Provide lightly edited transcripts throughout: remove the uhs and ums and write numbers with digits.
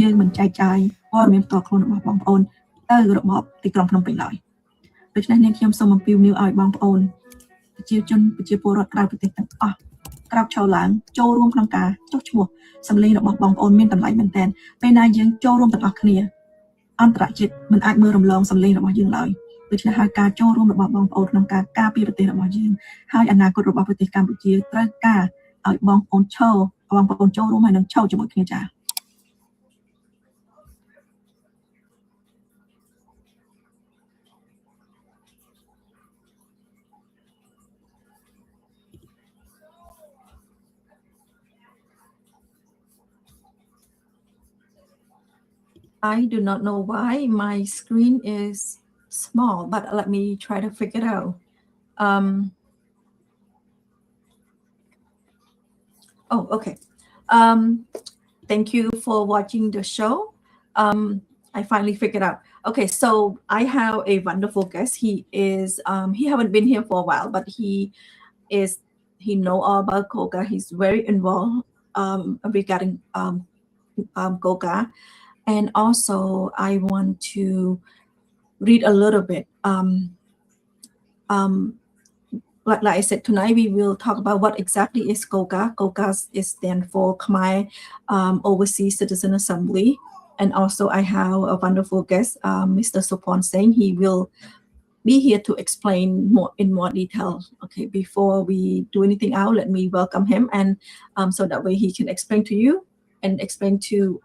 យើងមិនចែកចាយព័ត៌មានផ្ទាល់ខ្លួនរបស់បងប្អូនទៅរបបទីក្រុងភ្នំពេញឡើយដូច្នេះនាងខ្ញុំសូមអំពាវនាវឲ្យបងប្អូនប្រជាពលរដ្ឋក្រៅប្រទេសទាំងអស់ក្រោកឈរឡើងចូលរួមក្នុងការចុះឈ្មោះសម្លេងរបស់បងប្អូនមានតម្លៃមែនទែនពេលណាយើងចូលរួមទាំងអស់គ្នាអន្តរជាតិមិនអាចមើលរំលងសម្លេងរបស់យើងឡើយដូច្នេះហើយការចូលរួមរបស់បងប្អូនក្នុងការការពារប្រទេសរបស់យើងហើយអនាគតរបស់ប្រទេសកម្ពុជាត្រូវការឲ្យបងប្អូនចូលរួមហើយនឹងឈរជាមួយគ្នាចា៎I do not know why my screen is small, but let me try to figure it out. Oh, okay. Thank you for watching the show. I finally figured out. Okay, so I have a wonderful guest. He haven't been here for a while, but he know all about KOCA. He's very involved regarding KOCA. And also, I want to read a little bit. Like I said, tonight we will talk about what exactly is KOCA. KOCA stands for Khmer Overseas Citizen Assembly. And also, I have a wonderful guest, Mr. Supon Singh. He will be here to explain in more detail. Okay, before we do anything out, let me welcome him, and so that way he can explain to you and explain to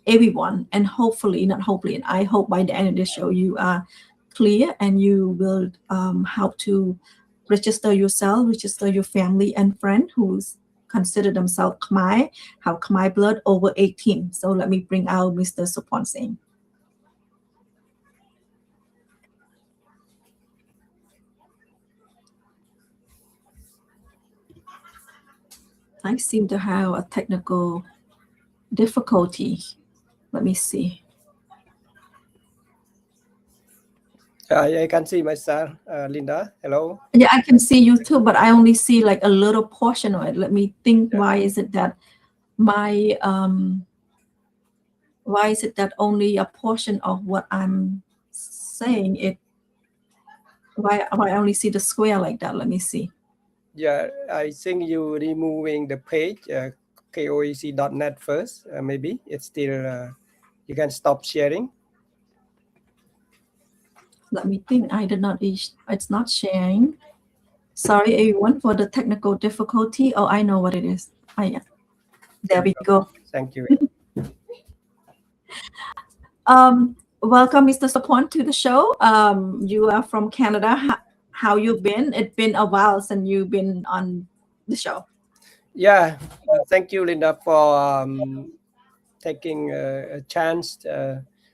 everyone, and not hopefully, and I hope by the end of the show you are clear and you will how to register yourself, register your family and friend who's consider themselves Khmer, have Khmer blood over 18. So let me bring out Mr. Supon Singh. I seem to have a technical difficulty. Let me see. I can see myself, Linda. Hello. Yeah, I can see you too, but I only see like a little portion of it. Let me think. Yeah. Why is it that only a portion of what I'm saying? Why I only see the square like that? Let me see. Yeah, I think you removing the page koec.net first. Maybe it's still you can stop sharing. Let me think. I did not reach. It's not sharing. Sorry, everyone, for the technical difficulty. Oh, I know what it is. There we go. Thank you. Welcome, Mr. Supon, to the show. You are from Canada. How you been? It's been a while since you've been on the show. Yeah, thank you, Linda, for taking a chance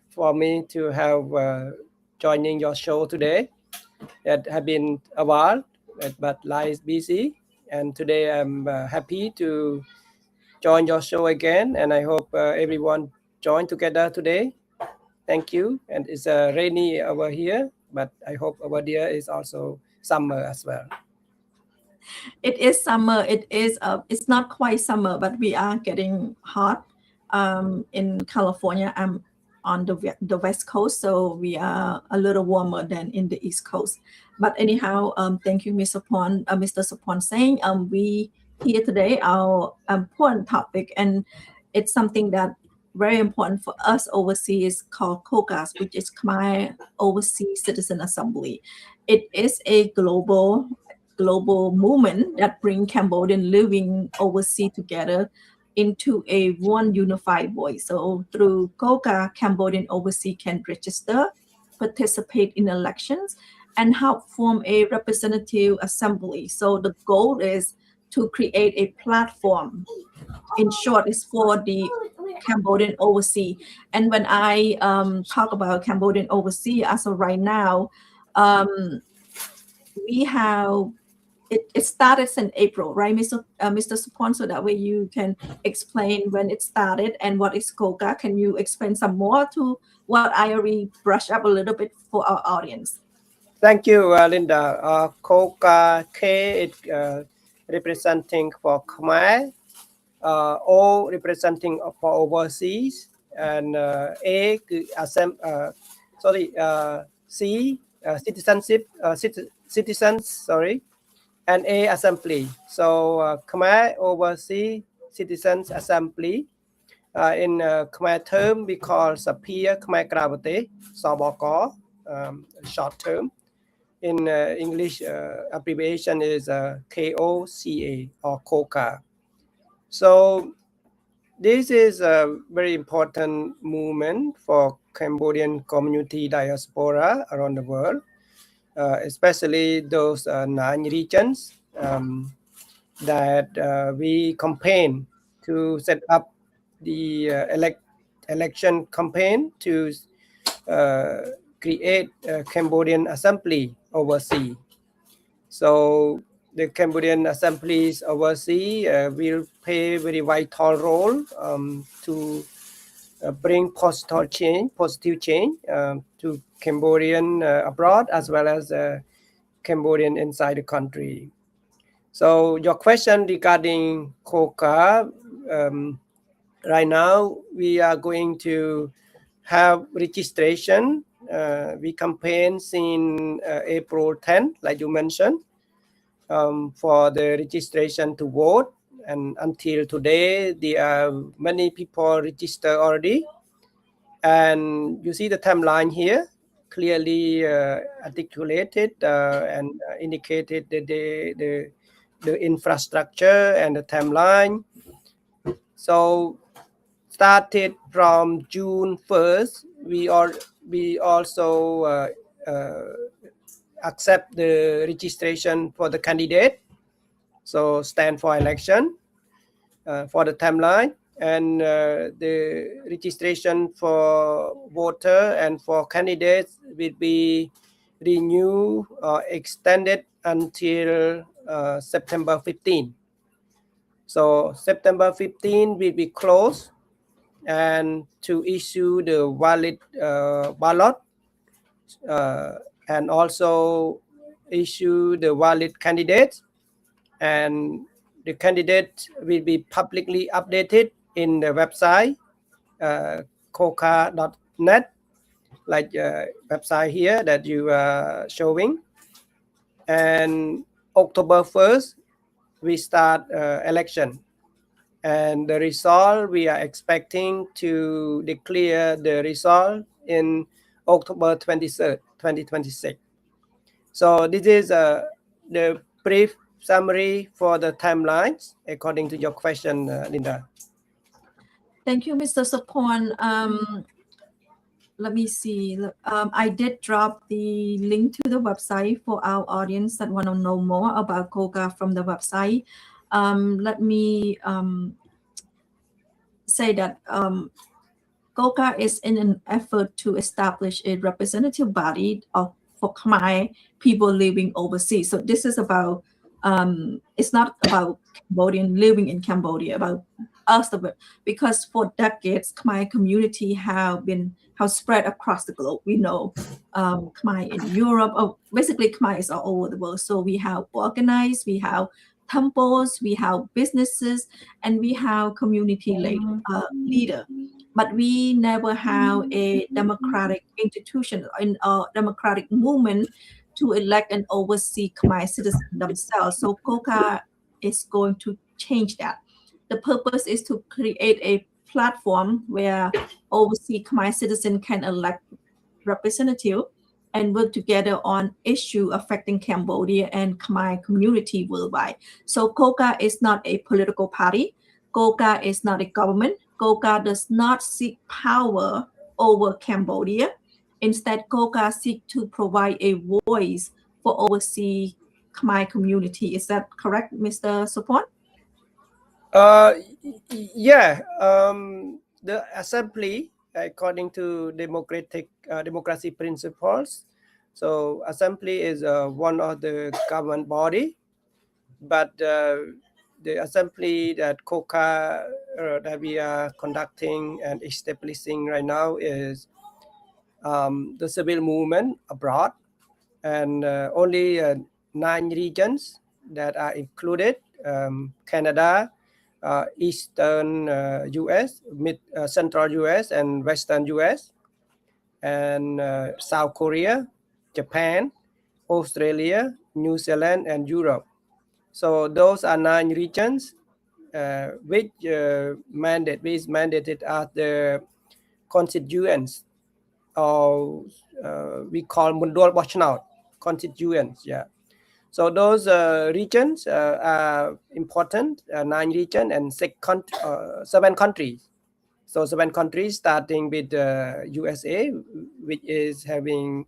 for me to have joining your show today. It has been a while, but life is busy, and today I'm happy to join your show again, and I hope everyone join together today. Thank you. And it's rainy over here, but I hope over there is also summer as well. It is summer. It's not quite summer, but we are getting hot in California. I'm on the West Coast, so we are a little warmer than in the East Coast. But anyhow, thank you, Mr. Supon Singh. We here today our important topic, and it's something that very important for us overseas called KOCA, which is Khmer Overseas Citizen Assembly. It is a global movement that brings Cambodian living overseas together into a one unified voice. So through KOCA, Cambodian overseas can register, participate in elections, and help form a representative assembly. So the goal is to create a platform. In short, it's for the Cambodian overseas. And when I talk about Cambodian overseas, as of right now, we have it started in April, right, Mr. Supon? So that way you can explain when it started and what is KOCA. Can you explain some more to what I already brushed up a little bit for our audience? Thank you, Linda. KOCA K is representing for Khmer, O representing for overseas, and A C citizenship citizens, sorry, and A assembly. So Khmer Overseas Citizens Assembly. In Khmer term, we call Sapir Khmer Krabate, Sabako, short term. In English, abbreviation is KOCA or KOCA. So this is a very important movement for Cambodian community diaspora around the world, especially those 9 regions that we campaign to set up the election campaign to create a Cambodian assembly overseas. So the Cambodian assemblies overseas will play a very vital role to bring positive change to Cambodian abroad as well as Cambodian inside the country. So your question regarding KOCA, right now we are going to have registration. We campaign since April 10, like you mentioned, for the registration to vote. And until today, there are many people registered already. And you see the timeline here, clearly articulated and indicated the infrastructure and the timeline. So started from June 1st, we also accept the registration for the candidate, so stand for election for the timeline, and the registration for voter and for candidates will be renewed or extended until September 15. So September 15 will be closed and to issue the valid ballot and also issue the valid candidates, and the candidate will be publicly updated in the website KOCA.net, like website here that you are showing. And October 1st we start election, and the result we are expecting to declare the result in October 23rd, 2026. So this is the brief summary for the timelines according to your question, Linda. Thank you, Mr. Sapon. Let me see. I did drop the link to the website for our audience that want to know more about KOCA from the website. Let me say that KOCA is in an effort to establish a representative body for Khmer people living overseas. So this is about, it's not about Cambodian living in Cambodia, about us, because for decades, Khmer community have spread across the globe. We know Khmer in Europe, basically Khmer is all over the world. So we have organized, we have temples, we have businesses, and we have community leader. But we never have a democratic institution in a democratic movement to elect and oversee Khmer citizens themselves. So KOCA is going to change that. The purpose is to create a platform where overseas Khmer citizens can elect representative and work together on issue affecting Cambodia and Khmer community worldwide. So KOCA is not a political party. KOCA is not a government. KOCA does not seek power over Cambodia. Instead, KOCA seeks to provide a voice for overseas Khmer community. Is that correct, Mr. Supon? Yeah. The assembly, according to democracy principles, so assembly is one of the government body, but the assembly that KOCA that we are conducting and establishing right now is the civil movement abroad, and only 9 regions that are included: Canada, Eastern US, Central US, and Western US, and South Korea, Japan, Australia, New Zealand, and Europe. So those are 9 regions which mandated as the constituents, or we call Mundol Bosnaut constituents. Yeah. So those regions are important, 9 regions and 7 countries. So 7 countries, starting with USA, which is having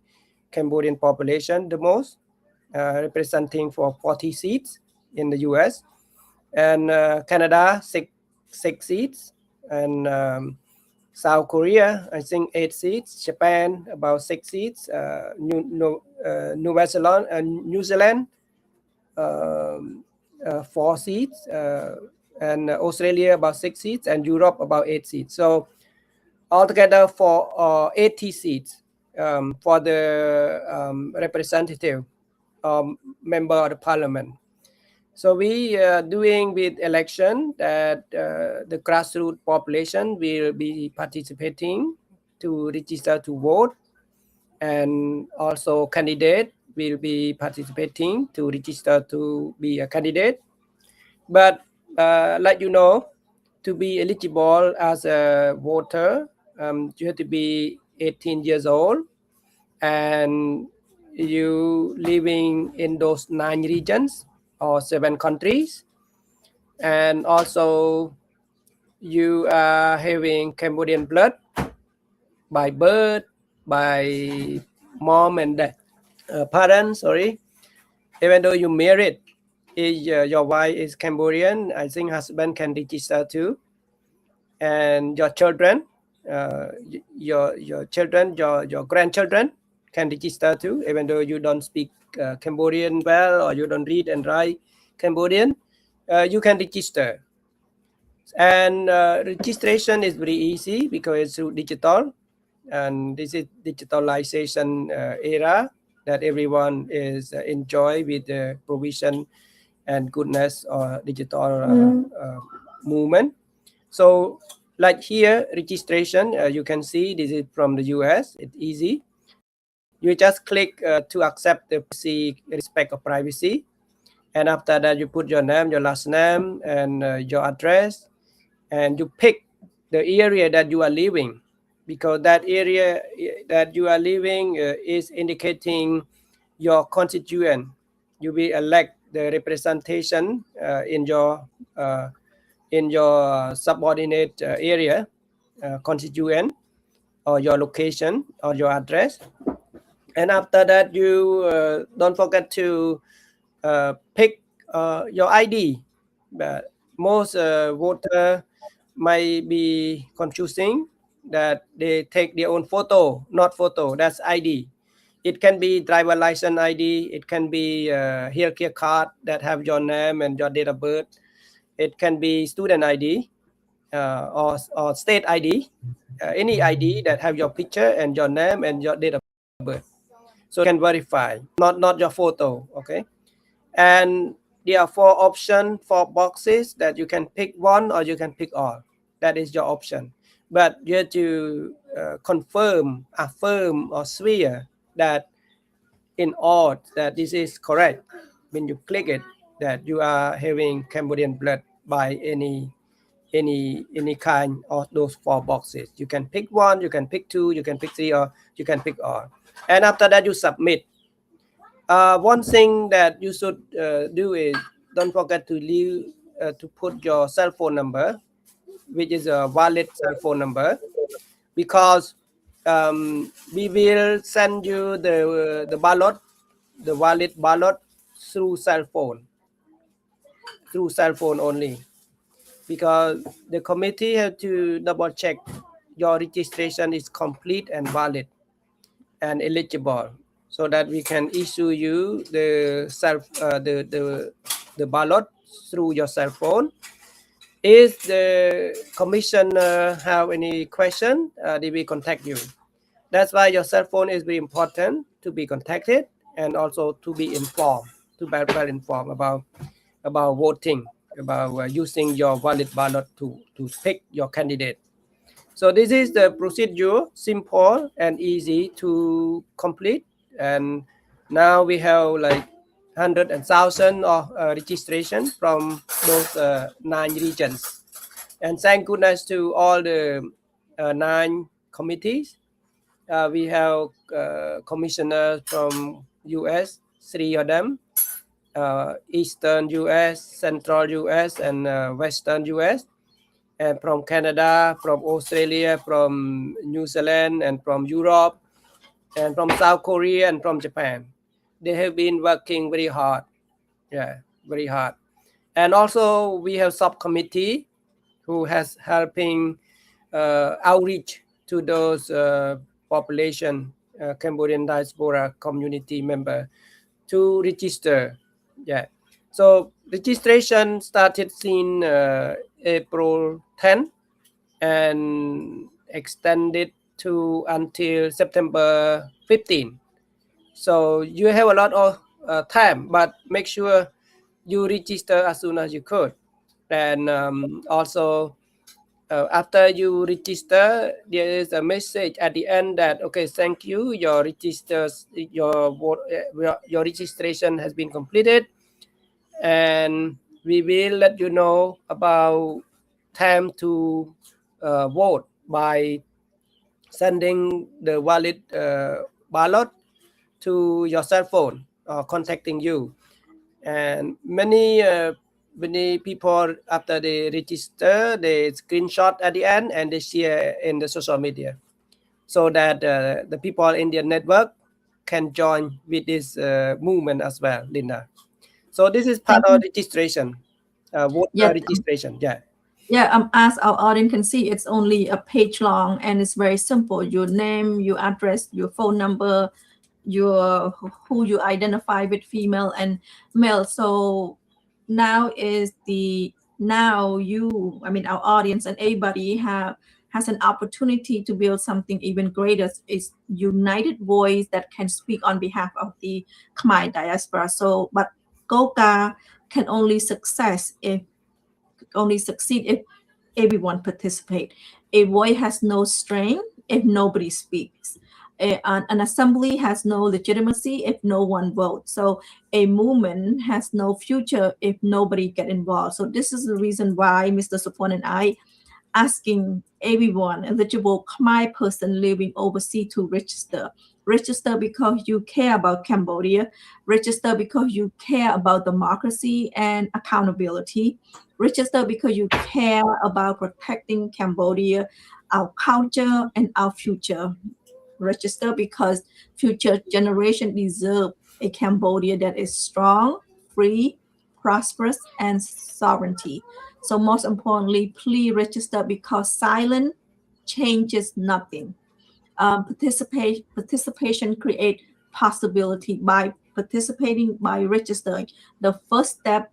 Cambodian population the most, representing for 40 seats in the US, and Canada 6 seats, and South Korea I think 8 seats, Japan about 6 seats, New Zealand 4 seats, and Australia about 6 seats, and Europe about 8 seats. So altogether for 80 seats for the representative member of the parliament. So we are doing with election that the grassroots population will be participating to register to vote, and also candidate will be participating to register to be a candidate. But like you know, to be eligible as a voter, you have to be 18 years old, and you living in those 9 regions or 7 countries, and also you are having Cambodian blood by birth, by mom and dad, parents, sorry. Even though you married, if your wife is Cambodian, I think husband can register too. And your children, your children, your grandchildren can register too, even though you don't speak Cambodian well, or you don't read and write Cambodian, you can register. And registration is very easy because it's through digital, and this is digitalization era that everyone is enjoy with the provision and goodness or digital movement. So like here, registration, you can see this is from the US. It's easy. You just click to accept the privacy, respect of privacy. And after that, you put your name, your last name, and your address. And you pick the area that you are living, because that area that you are living is indicating your constituent. You will elect the representation in your subordinate area, constituent, or your location or your address. And after that, you don't forget to pick your ID. But most voter might be confusing that they take their own photo, not photo, that's ID. It can be driver license ID, it can be healthcare card that have your name and your date of birth, it can be student ID or state ID, any ID that have your picture and your name and your date of birth. So you can verify, not your photo, okay? And there are 4 options, 4 boxes that you can pick one or you can pick all. That is your option. But you have to confirm, affirm, or swear that in all that this is correct. When you click it, that you are having Cambodian blood by any kind of those 4 boxes. You can pick one, you can pick 2, you can pick 3, or you can pick all. And after that, you submit. One thing that you should do is don't forget to leave to put your cell phone number, which is a valid cell phone number, because we will send you the ballot, the valid ballot, through cell phone only, because the committee have to double check your registration is complete and valid and eligible, so that we can issue you the ballot through your cell phone. If the commissioner have any question, they will contact you. That's why your cell phone is very important to be contacted, and also to be informed, to be well informed about voting. about using your valid ballot to pick your candidate. So this is the procedure, simple and easy to complete. And now we have like hundred and thousand of registration from those 9 regions. And thank goodness to all the 9 committees. We have commissioners from US, 3 of them, Eastern US, Central US, and Western US, and from Canada, from Australia, from New Zealand, and from Europe, and from South Korea, and from Japan. They have been working very hard. Yeah, very hard. And also we have subcommittee who has helping outreach to those population, Cambodian diaspora community member to register. Yeah. So registration started in April 10 and extended to until September 15. So you have a lot of time, but make sure you register as soon as you could. And also after you register, there is a message at the end that okay, thank you, your registration has been completed, and we will let you know about time to vote by sending the valid ballot to your cell phone or contacting you. And many people after they register, they screenshot at the end and they share in the social media, so that the people in their network can join with this movement as well, Linda. So this is part of registration, voter Yes. registration. Yeah. Yeah, as our audience can see, it's only a page long and it's very simple. Your name, your address, your phone number, your who you identify with, female and male. So now our audience and everybody has an opportunity to build something even greater. It's united voice that can speak on behalf of the Khmer diaspora. So, but KOCA can only succeed if everyone participate. A voice has no strength if nobody speaks. An assembly has no legitimacy if no one votes. So a movement has no future if nobody get involved. So this is the reason why Mr. Supon and I asking everyone, eligible Khmer person living overseas, to register. Register because you care about Cambodia. Register because you care about democracy and accountability. Register because you care about protecting Cambodia, our culture, and our future. Register because future generation deserve a Cambodia that is strong, free, prosperous, and sovereignty. So most importantly, please register because silence changes nothing. Participation create possibility. By participating, by registering, the first step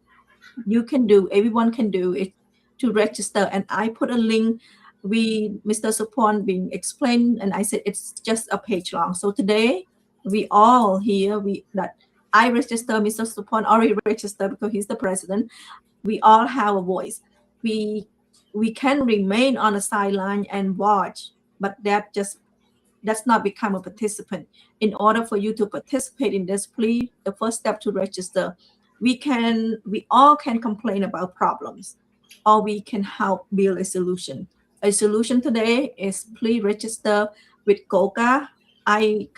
you can do, everyone can do it, to register. And I put a link. Mr. Supon being explained, and I said it's just a page long. So today we all here, that I register, Mr. Supon already registered because he's the president. We all have a voice. We can remain on the sideline and watch, but that's not become a participant. In order for you to participate in this, please, the first step to register. We all can complain about problems, or we can help build a solution. A solution today is please register with KOCA. The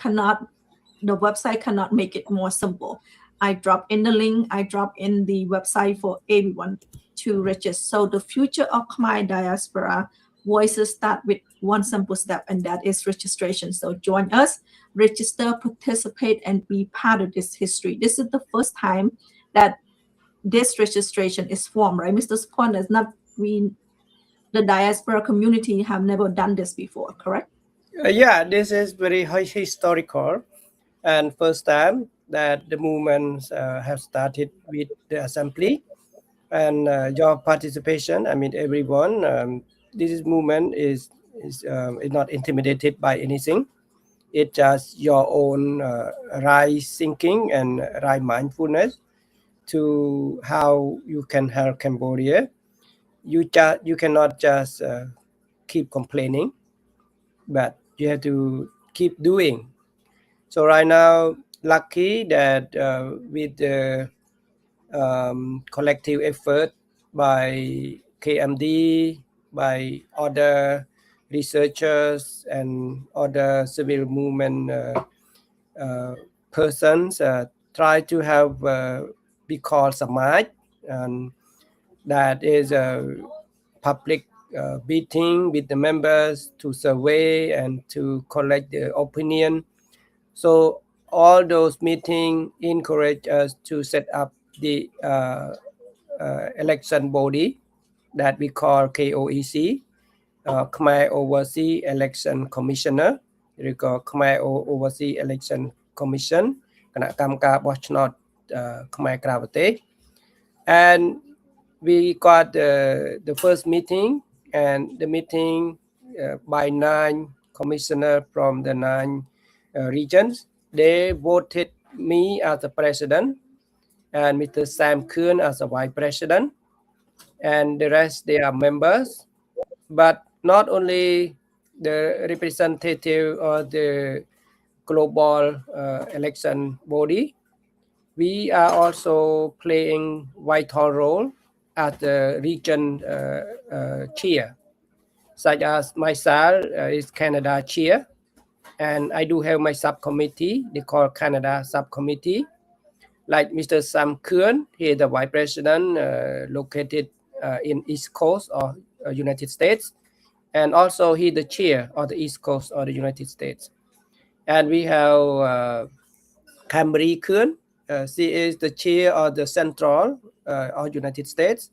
website cannot make it more simple. I drop in the link, I drop in the website for everyone to register. So the future of Khmer diaspora voices start with one simple step, and that is registration. So join us, register, participate, and be part of this history. This is the first time that this registration is formed, right? Mr. Supon, the diaspora community have never done this before, correct? Yeah, this is very historical, and first time that the movement have started with the assembly, and your participation. I mean, everyone. This movement is not intimidated by anything. It's just your own right thinking and right mindfulness. to how you can help Cambodia. You cannot just keep complaining, but you have to keep doing. So right now, lucky that with the collective effort by KMD, by other researchers and other civil movement persons, try to have be called Samaj, and that is a public meeting with the members to survey and to collect the opinion. So all those meetings encourage us to set up the election body that we call KOEC, Khmer Overseas Election Commissioner ឬក៏ Khmer Overseas Election Commission គណៈកម្មការបោះឆ្នោតខ្មែរក្រៅប្រទេស and we got the first meeting, and the meeting by 9 commissioners from the 9 regions. They voted me as the president and Mr. Sam Kuhn as the vice president, and the rest they are members. But not only the representative or the global election body, we are also playing vital role as the region chair, such as myself is Canada chair, and I do have my subcommittee. They call Canada subcommittee. Like Mr. Sam Kuhn, he is the vice president located in East Coast of United States, and also he the chair of the East Coast of the United States. And we have Cambodian Kuhn. She is the chair of the Central of United States,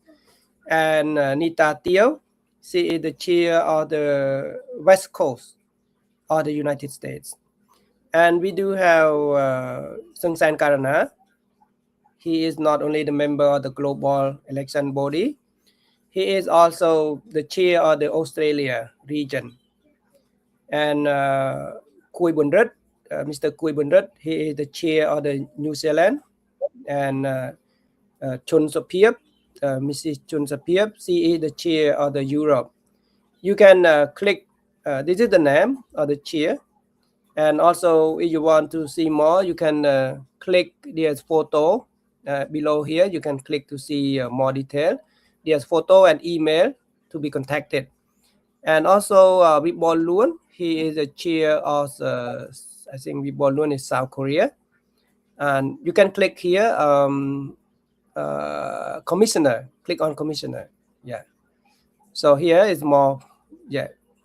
and Nita Teo, she is the chair of the West Coast of the United States. And we do have Sung San Karana. He is not only the member of the global election body, he is also the chair of the Australia region. And Kui Bunrat, Mr. Kui Bunrat, he is the chair of the New Zealand. And Chun Sopiep, Mrs. Chun Sopiep, she is the chair of the Europe. You can click, this is the name of the chair. And also, if you want to see more, you can click there's photo below here. You can click to see more detail. There's photo and email to be contacted. And also, Wibon Luan, he is the chair of, I think Wibon Luan is South Korea. And you can click here, commissioner. Click on commissioner. Yeah. So here is more,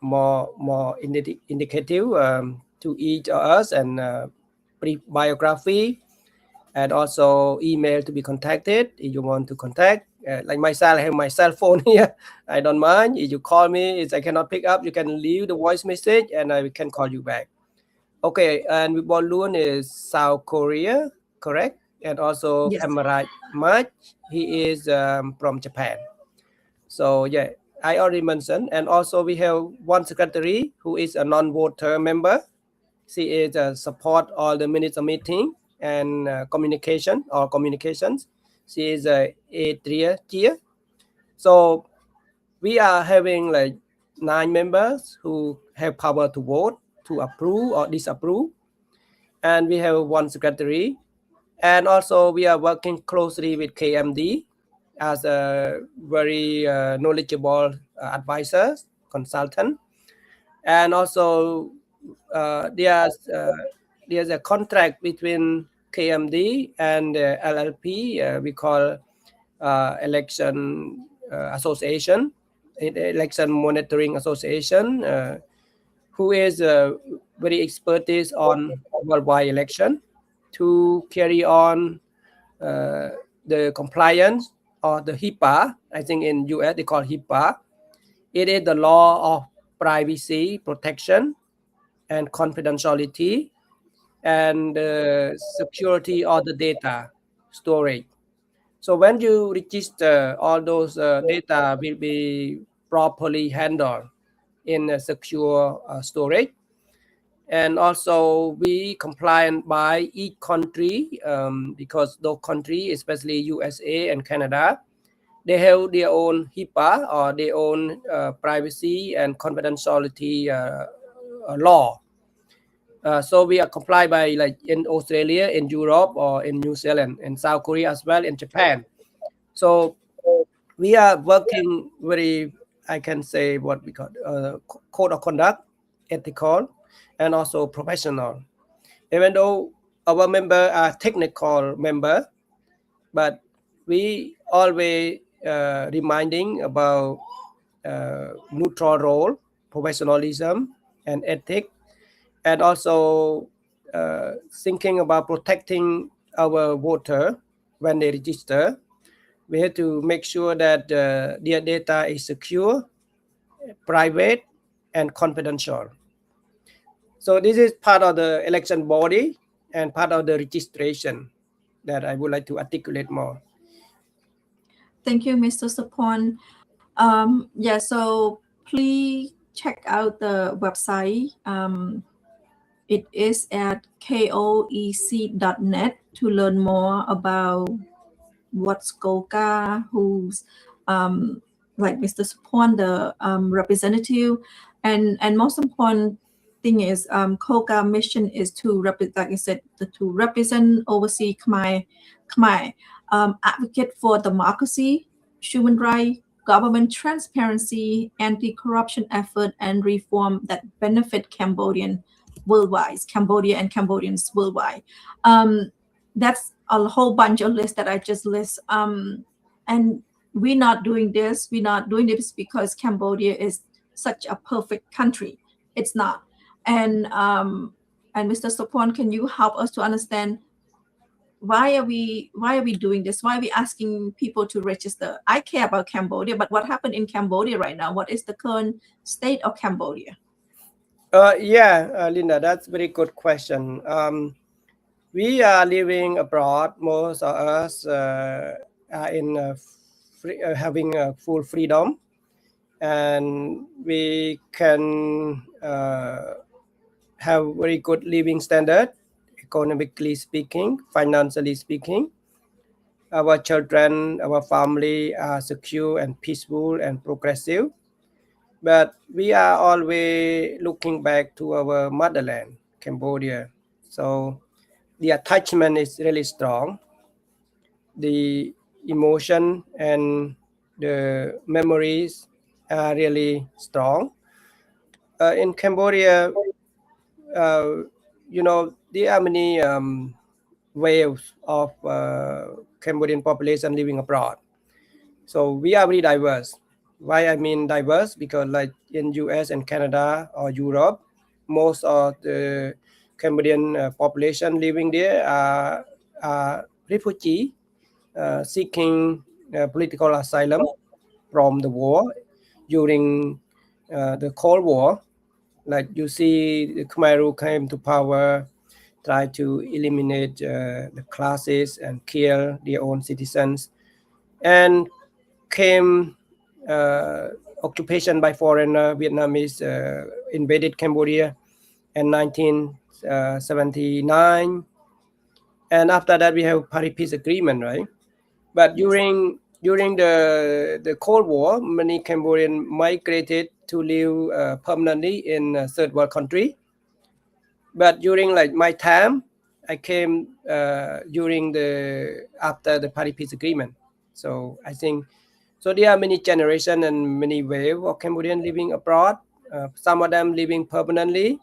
more indicative to each of us, and brief biography, and also email to be contacted if you want to contact. Like myself, I have my cell phone here. I don't mind. If you call me, if I cannot pick up, you can leave the voice message and I can call you back. Okay, and Wibon Luan is South Korea, correct? And also Yes. Cameron Mach, he is from Japan. So yeah, I already mentioned. And also we have one secretary who is a non-voter member. She is support all the minutes of meeting and communications. She is Adria Chia. So we are having like 9 members who have power to vote, to approve or disapprove. And we have one secretary. And also we are working closely with KMD as a very knowledgeable advisor, consultant. And also there's a contract between KMD and LLP, we call election association, election monitoring association, who is very expertise on worldwide election to carry on the compliance or the HIPAA. I think in US they call HIPAA. It is the law of privacy protection and confidentiality and security of the data storage. So when you register, all those data will be properly handled in a secure storage. And also we compliant by each country, because those countries, especially USA and Canada, they have their own HIPAA or their own privacy and confidentiality law. So we are complied by, like in Australia, in Europe, or in New Zealand, and South Korea as well, in Japan. So we are working very, I can say, what we call code of conduct, ethical, and also professional. Even though our member are technical member, but we always reminding about neutral role, professionalism, and ethic, and also thinking about protecting our voter when they register. We have to make sure that their data is secure, private, and confidential. So this is part of the election body and part of the registration that I would like to articulate more. Thank you, Mr. Sapon. Yeah, so please check out the website. It is at koec.net to learn more about what's KOCA, who's like Mr. Sapon, the representative, and most important thing is KOCA mission is to like I said, to represent overseas Khmer, advocate for democracy, human rights, government transparency, anti-corruption effort, and reform that benefit Cambodia and Cambodians worldwide. That's a whole bunch of lists that I just list. And we're not doing this. We're not doing this because Cambodia is such a perfect country. It's not. And Mr. Sopon, can you help us to understand why are we doing this? Why are we asking people to register? I care about Cambodia, but what happened in Cambodia right now? What is the current state of Cambodia? Linda, that's a very good question. We are living abroad. Most of us are in having full freedom, and we can have very good living standard, economically speaking, financially speaking. Our children, our family are secure and peaceful and progressive. But we are always looking back to our motherland, Cambodia. So the attachment is really strong. The emotion and the memories are really strong. In Cambodia, there are many waves of Cambodian population living abroad. So we are very diverse. Why I mean diverse? Because like in US and Canada or Europe, most of the Cambodian population living there are refugee seeking political asylum from the war during the Cold War. Like you see, the Khmer Rouge came to power, try to eliminate the classes and kill their own citizens, and came occupation by foreigner. Vietnamese invaded Cambodia in 1979, and after that we have Paris Peace Agreement, right? But during the Cold War, many Cambodians migrated to live permanently in a third world country. But during like my time, I came during after the Paris Peace Agreement. So I think so there are many generations and many waves of Cambodians living abroad. Some of them living permanently,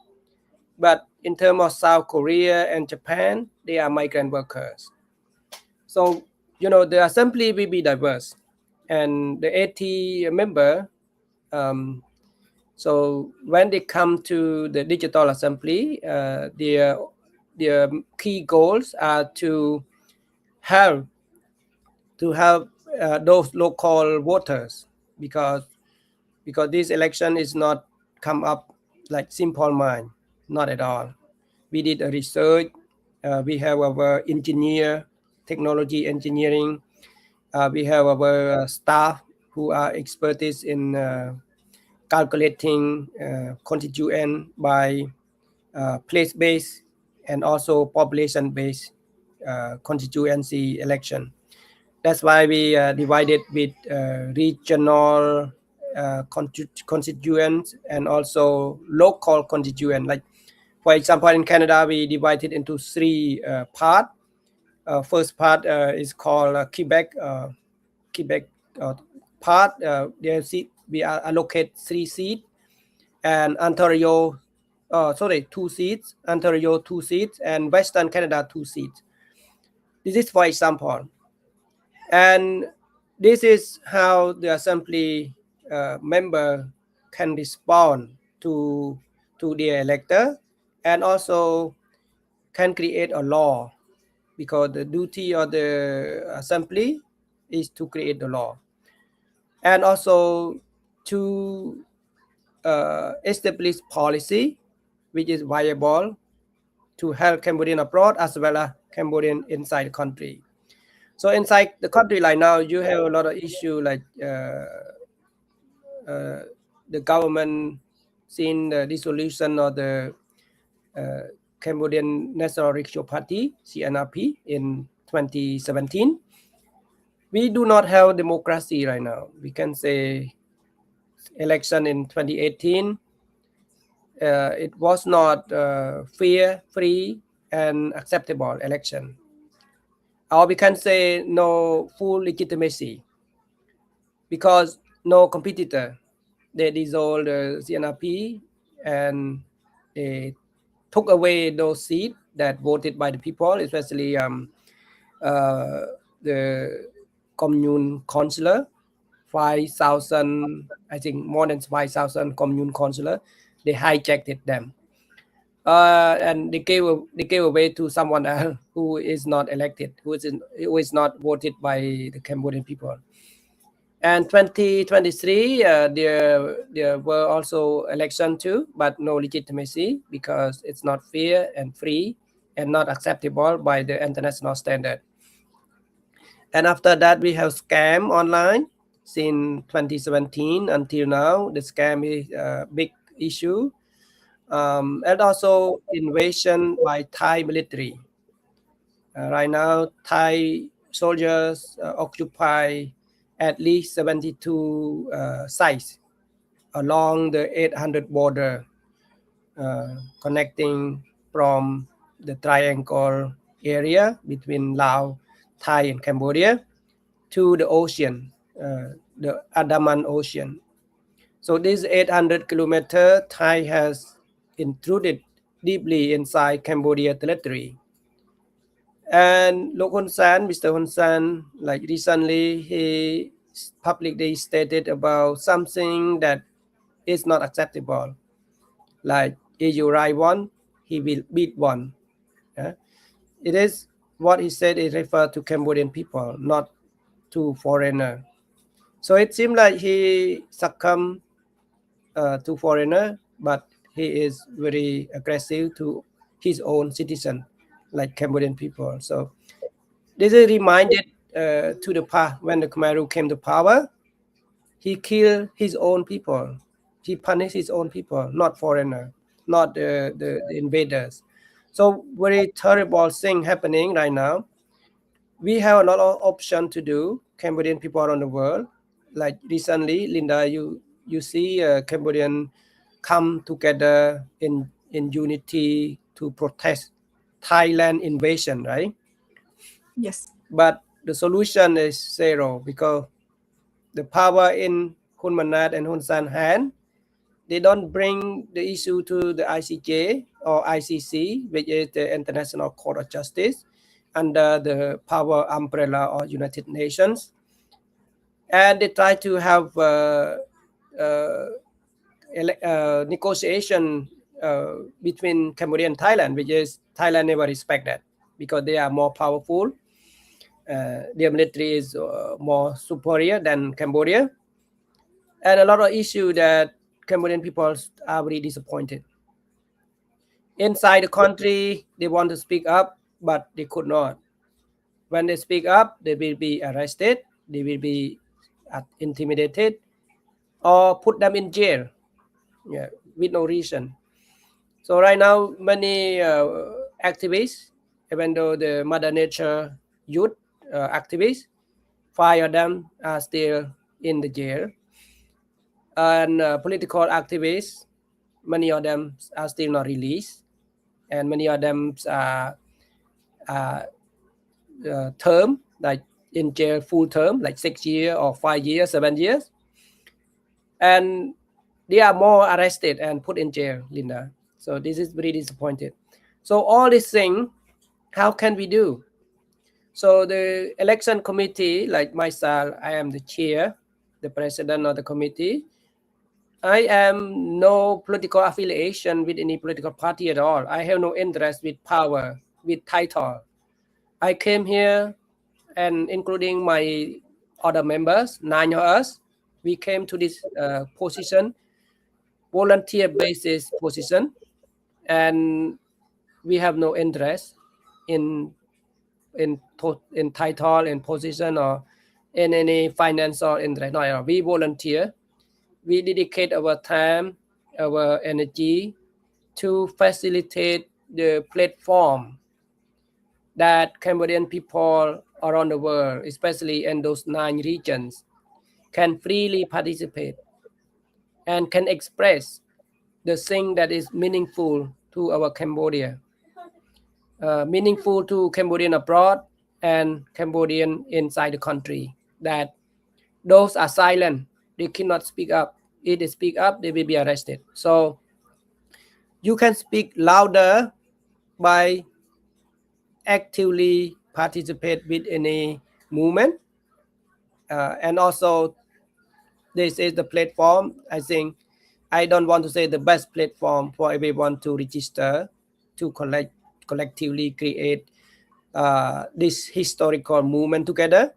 but in terms of South Korea and Japan, they are migrant workers. So the assembly will be diverse, and the 80 member. So when they come to the digital assembly, their key goals are to help those local voters, because this election is not come up like simple mind, not at all. We did a research. We have our engineer, technology engineering. We have our staff who are expertise in calculating constituent by place-based and also population-based constituency election. That's why we divided with regional constituents and also local constituent. Like, for example, in Canada, we divided into three parts. First part is called Quebec part. We allocate 3 seats, and Ontario, 2 seats, Ontario 2 seats, and Western Canada 2 seats. This is for example. And this is how the assembly member can respond to the elector, and also can create a law, because the duty of the assembly is to create the law, and also to establish policy which is viable to help Cambodian abroad as well as Cambodian inside the country. So inside the country right now, you have a lot of issue like the government seen the dissolution of the Cambodian National Rickshaw Party, CNRP, in 2017. We do not have democracy right now. We can say election in 2018, it was not fair, free, and acceptable election. Or we can say no full legitimacy, because no competitor. They dissolved the CNRP and they took away those seats that voted by the people, especially the commune councillor, 5,000, I think more than 5,000 commune councillor. They hijacked them, and they gave away to someone else who is not elected, who is not voted by the Cambodian people. And 2023, there were also election too, but no legitimacy, because it's not fair and free and not acceptable by the international standard. And after that, we have scam online since 2017 until now. The scam is a big issue. And also invasion by Thai military. Right now, Thai soldiers occupy at least 72 sites along the 800 border connecting from the triangle area between Laos, Thai, and Cambodia to the ocean, the Andaman Ocean. So this 800 kilometer, Thai has intruded deeply inside Cambodia territory. And Mr. Hun Sen, like recently, he publicly stated about something that is not acceptable. Like, if you ride one, he will beat one. It is what he said is referred to Cambodian people, not to foreigner. So it seems like he succumbed to foreigner, but he is very aggressive to his own citizen, like Cambodian people. So this is reminded to the past when the Khmer Rouge came to power. He killed his own people. He punished his own people, not foreigner, not the invaders. So very terrible thing happening right now. We have a lot of option to do, Cambodian people around the world. Like recently, Linda, you see Cambodian come together in unity to protest Thailand invasion, right? Yes. But the solution is zero, because the power in Hun Manat and Hun Sen hand, they don't bring the issue to the ICJ or ICC, which is the International Court of Justice, under the power umbrella of United Nations. And they try to have negotiation between Cambodia and Thailand, which is Thailand never respect that, because they are more powerful. Their military is more superior than Cambodia. And a lot of issues that Cambodian people are very disappointed. Inside the country, they want to speak up, but they could not. When they speak up, they will be arrested, they will be intimidated, or put them in jail, with no reason. So right now, many activists, even though the Mother Nature youth activists, 5 of them are still in the jail, and political activists, many of them are still not released, and many of them are term, like in jail full term, like 6 years or 5 years, 7 years, and they are more arrested and put in jail, Linda. So this is very disappointed. So all these things, how can we do? So the election committee, like myself, I am the chair, the president of the committee. I am no political affiliation with any political party at all. I have no interest with power, with title. I came here, and including my other members, 9 of us, we came to this position, volunteer basis position, and we have no interest in in title, in position, or in any financial interest. No, we volunteer. We dedicate our time, our energy to facilitate the platform that Cambodian people around the world, especially in those 9 regions, can freely participate and can express the thing that is meaningful to our Cambodia, meaningful to Cambodian abroad and Cambodian inside the country. That those are silent, they cannot speak up. If they speak up, they will be arrested. So you can speak louder by actively participate with any movement, and also this is the platform. I think I don't want to say the best platform for everyone to register, to collectively create this historical movement together,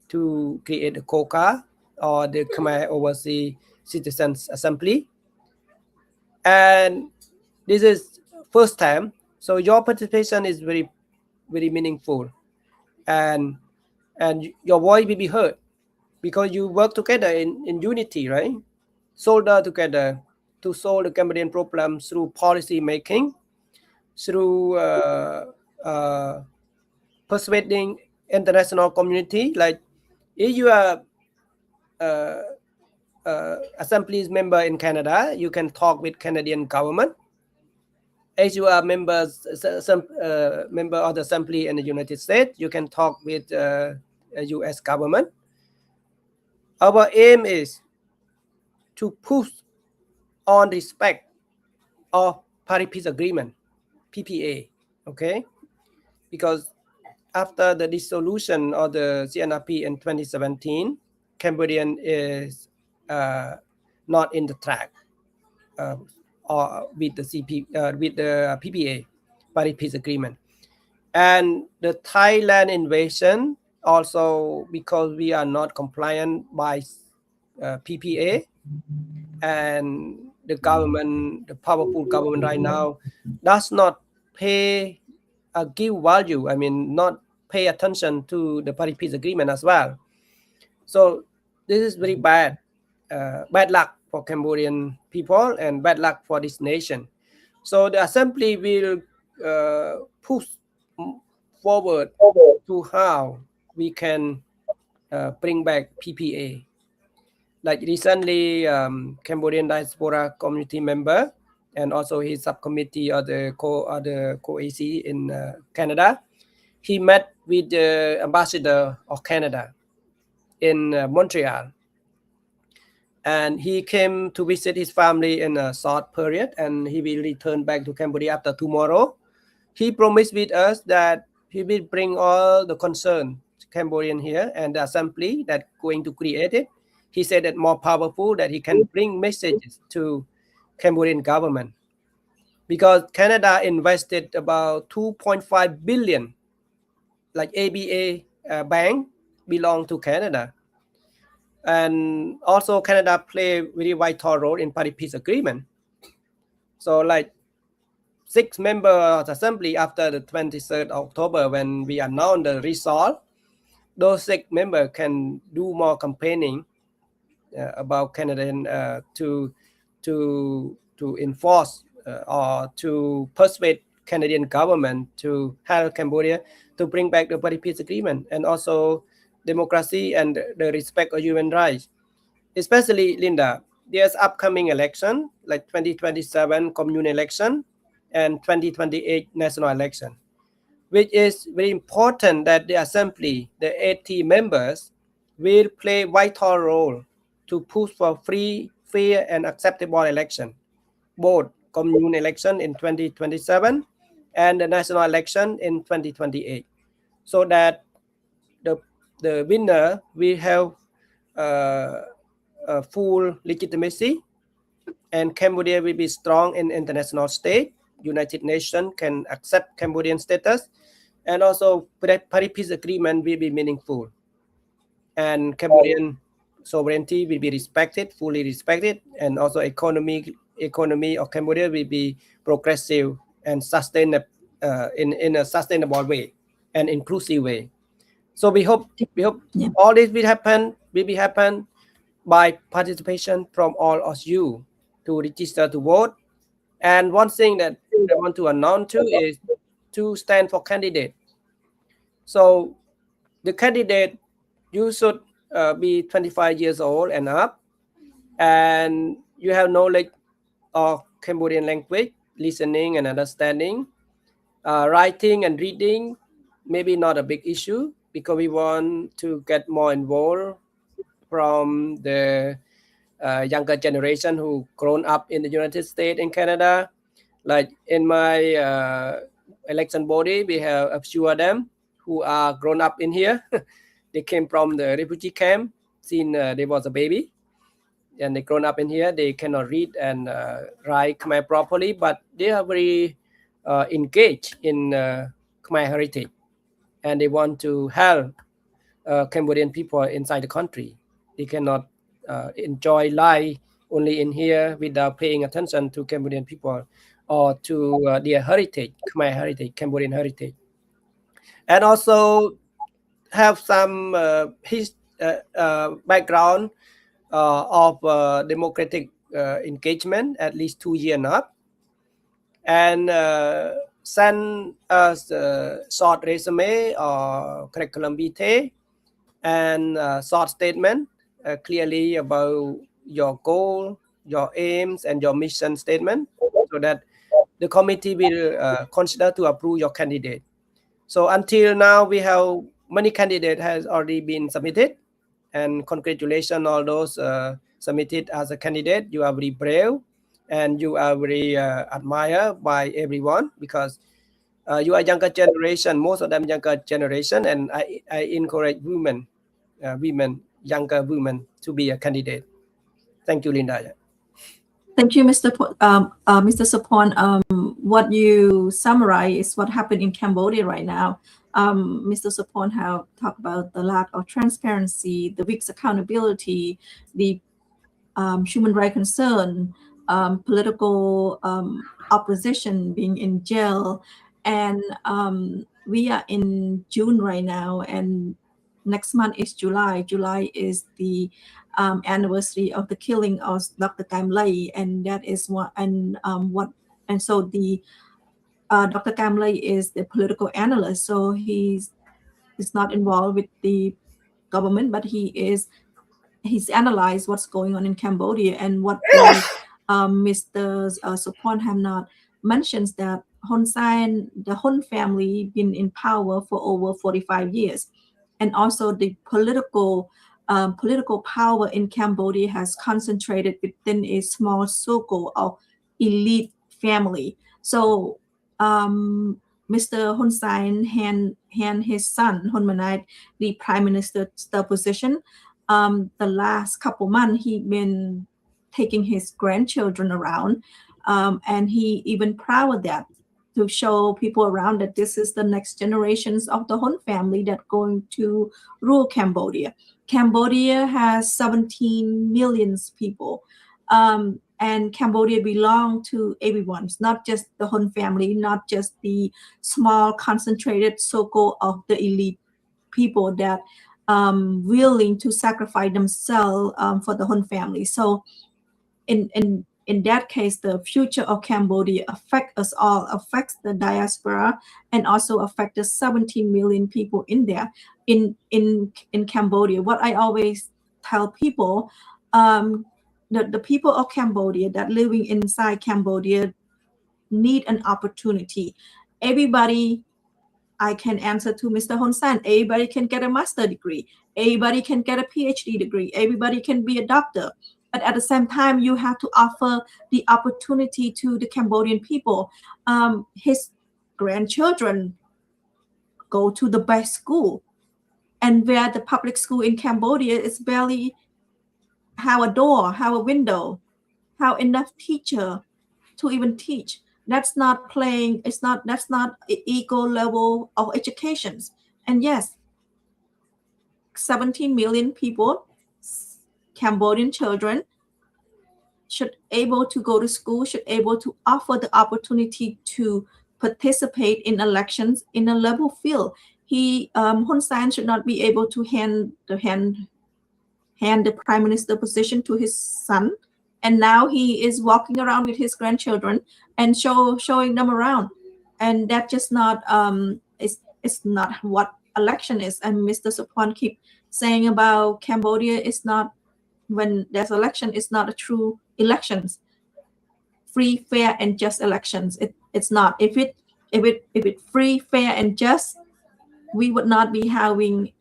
to create the KOCA, or the Khmer Overseas Citizens Assembly. And this is first time, so your participation is very, very meaningful, and your voice will be heard because you work together in unity, right? Soldier together to solve the Cambodian problem through policy making, through persuading international community. Like if you are assemblies member in Canada, you can talk with Canadian government. As you are members, some member of the assembly in the United States, you can talk with U.S. government. Our aim is to push on respect of Paris Peace Agreement, PPA, okay? Because after the dissolution of the CNRP in 2017, Cambodian is not in the track or with the PPA, Paris Peace Agreement. And the Thailand invasion also, because we are not compliant by PPA, and the government, the powerful government right now, does not pay give value, I mean, not pay attention to the Paris Peace Agreement as well. So this is very bad, bad luck for Cambodian people and bad luck for this nation. So the assembly will push forward to how we can bring back PPA. Like recently, Cambodian diaspora community member and also his subcommittee of the KOCA in Canada, he met with the ambassador of Canada in Montreal, and he came to visit his family in a short period, and he will return back to Cambodia after tomorrow. He promised with us that he will bring all the concern Cambodian here and the assembly that going to create it. He said that more powerful, that he can bring messages to Cambodian government, because Canada invested about 2.5 billion, like ABA bank belong to Canada. And also Canada play very vital role in Paris Peace Agreement. So like 6 members of the assembly after the 23rd October, when we announced the result, those 6 members can do more campaigning about Canadian to enforce or to persuade Canadian government to help Cambodia to bring back the Paris Peace Agreement and also democracy and the respect of human rights. Especially, Linda, there's upcoming election like 2027 commune election and 2028 national election, which is very important that the assembly, the 80 members, will play vital role to push for free, fair, and acceptable election, both commune election in 2027 and the national election in 2028, so that the the winner will have full legitimacy, and Cambodia will be strong in international state. United Nations can accept Cambodian status, and also Paris Peace Agreement will be meaningful, and Cambodian sovereignty will be respected, fully respected, and also economy of Cambodia will be progressive and sustainable in a sustainable way and inclusive way. So we hope Yeah. all this will be happen by participation from all of you to register to vote. And one thing that I want to announce too is to stand for candidate. So the candidate, you should be 25 years old and up, and you have knowledge of Cambodian language, listening and understanding, writing and reading, maybe not a big issue because we want to get more involved from the younger generation who grown up in the United States and Canada. Like in my election body, we have a few of them who are grown up in here. They came from the refugee camp since they was a baby, and they grown up in here. They cannot read and write Khmer properly, but they are very engaged in Khmer heritage, and they want to help Cambodian people inside the country. They cannot enjoy life only in here without paying attention to Cambodian people or to their heritage, Khmer heritage, Cambodian heritage. And also have some background of democratic engagement, at least 2 years and up, and send us a short resume or curriculum vitae and short statement clearly about your goal, your aims, and your mission statement, so that the committee will consider to approve your candidate. So until now, we have many candidates has already been submitted, and congratulations all those submitted as a candidate. You are very brave, and you are very admired by everyone because you are younger generation, most of them younger generation, and I encourage women, younger women to be a candidate. Thank you, Linda. Thank you, Mr. Sapon. What you summarize is what happened in Cambodia right now. Mr. Sapon have talked about the lack of transparency, the weak accountability, the human rights concern, political opposition being in jail, and we are in June right now, and next month is July. July is the anniversary of the killing of Dr. Kam Lay, and that is what and so the Dr. Kam Lay is the political analyst, so he's not involved with the government, but he's analyzed what's going on in Cambodia, and what Mr. Supon have not mentions that Hun Sen, the Hun family, been in power for over 45 years, and also the political power in Cambodia has concentrated within a small circle of elite family. So Mr. Hun Sen hand his son Hun Manet the prime minister position. The last couple months he been taking his grandchildren around, and he even proud of that, to show people around that this is the next generations of the Hun family that going to rule Cambodia. Cambodia has 17 million people, and Cambodia belong to everyone. It's not just the Hun family, not just the small concentrated circle of the elite people that willing to sacrifice themselves for the Hun family. So in in that case, the future of Cambodia affects us all, affects the diaspora, and also affects the 17 million people in there in Cambodia. What I always tell people, the people of Cambodia that living inside Cambodia need an opportunity. Everybody, I can answer to Mr. Hun Sen, everybody can get a master's degree, everybody can get a PhD degree, everybody can be a doctor. But at the same time, you have to offer the opportunity to the Cambodian people. His grandchildren go to the best school, and where the public school in Cambodia is barely have a door, have a window, have enough teacher to even teach. That's not playing. That's not an equal level of education. And yes, 17 million people, Cambodian children, should able to go to school, should able to offer the opportunity to participate in elections in a level field. Hun Sen should not be able to hand the prime minister position to his son, and now he is walking around with his grandchildren and showing them around, and that just not it's not what election is. And Mr. Supon keep saying about Cambodia is not, when there's election, it's not a true elections, free, fair, and just elections. It's not. If it free, fair, and just, we would not be having